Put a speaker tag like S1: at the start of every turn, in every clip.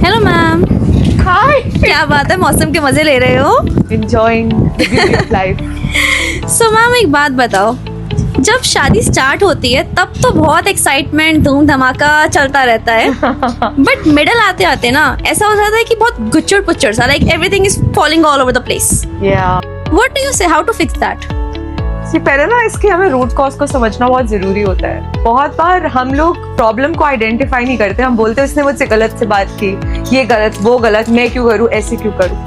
S1: Hello ma'am,
S2: Hi.
S1: क्या बात है, मौसम के मजे ले रहे हो?
S2: Enjoying the beauty of life.
S1: So ma'am एक बात बताओ, जब शादी स्टार्ट होती है तब तो बहुत एक्साइटमेंट धूम धमाका चलता रहता है, बट मिडल आते आते ना ऐसा हो जाता है कि बहुत गुच्चड़ पुच्चड़ सा, like everything is falling all over the place.
S2: Yeah.
S1: What do you से, हाउ टू फिक्स दैट?
S2: पहले ना इसके हमें रूट कॉज को समझना बहुत जरूरी होता है. बहुत बार हम लोग प्रॉब्लम को आइडेंटिफाई नहीं करते. हम बोलते हैं उसने मुझसे गलत से बात की, ये गलत वो गलत, मैं क्यों करूँ, ऐसे क्यों करूँ.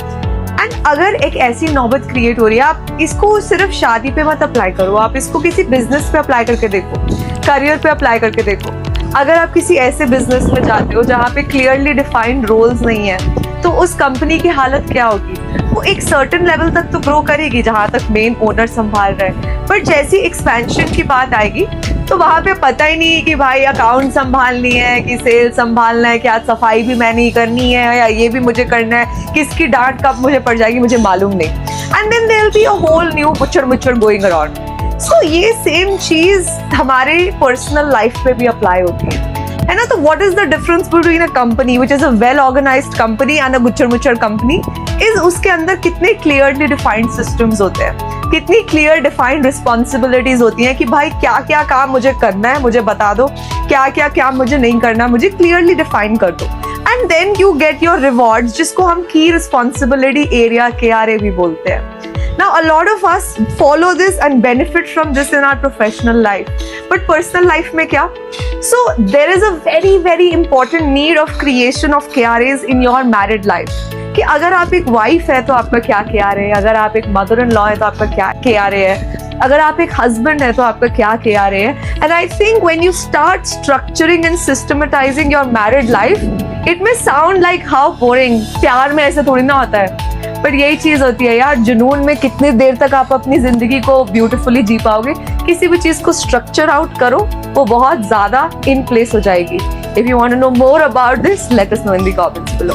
S2: एंड अगर एक ऐसी नौबत क्रिएट हो रही है, आप इसको सिर्फ शादी पे मत अप्लाई करो, आप इसको किसी बिजनेस पे अप्लाई करके देखो, करियर पे अप्लाई करके देखो. अगर आप किसी ऐसे बिजनेस में जाते हो जहाँ पे क्लियरली डिफाइंड रोल्स नहीं है, तो उस कंपनी की हालत क्या होगी. वो एक सर्टेन लेवल तक तो ग्रो करेगी जहाँ तक मेन ओनर संभाल रहे हैं, पर जैसी एक्सपेंशन की बात आएगी तो वहाँ पे पता ही नहीं है कि भाई अकाउंट संभालनी है कि सेल संभालना है, क्या सफाई भी मैंने ही करनी है या ये भी मुझे करना है, किसकी डांट कब मुझे पड़ जाएगी मुझे मालूम नहीं. And then there will be a whole new बुचड़ मुचड़ गोइंग अराउंड. सो ये सेम चीज हमारे पर्सनल लाइफ पे भी अप्लाई होती है ना. तो what is the difference between a company which is a well organised company and a गुच्चड़ मुच्चड़ कंपनी इज उसके अंदर कितने क्लियरली डिफाइंड सिस्टम्स होते हैं, कितनी क्लियर डिफाइंड रिस्पॉन्सिबिलिटीज होती हैं कि भाई क्या क्या काम मुझे करना है मुझे बता दो, क्या क्या काम मुझे नहीं करना मुझे क्लियरली डिफाइन कर दो. And then you get your rewards, जिसको हम की रिस्पॉन्सिबिलिटी एरिया KRA भी बोलते हैं. Now, a lot of us follow this and benefit from this in our professional life. But personal life में क्या? So, there is a very, very important need of creation of KRAs in your married life. कि अगर आप एक wife है तो आपका क्या KRA है, अगर आप एक mother-in-law है तो आपका क्या KRA है, अगर आप एक husband है तो आपका क्या KRA है. And I think when you start structuring and systematizing your married life, it may sound like how boring. प्यार में ऐसे थोड़ी ना होता है. पर यही चीज होती है यार, जुनून में कितनी देर तक आप अपनी जिंदगी को ब्यूटीफुली जी पाओगे. किसी भी चीज को स्ट्रक्चर आउट करो, वो बहुत ज्यादा इन प्लेस हो जाएगी. If you want to know more about this, let us know in the comments below.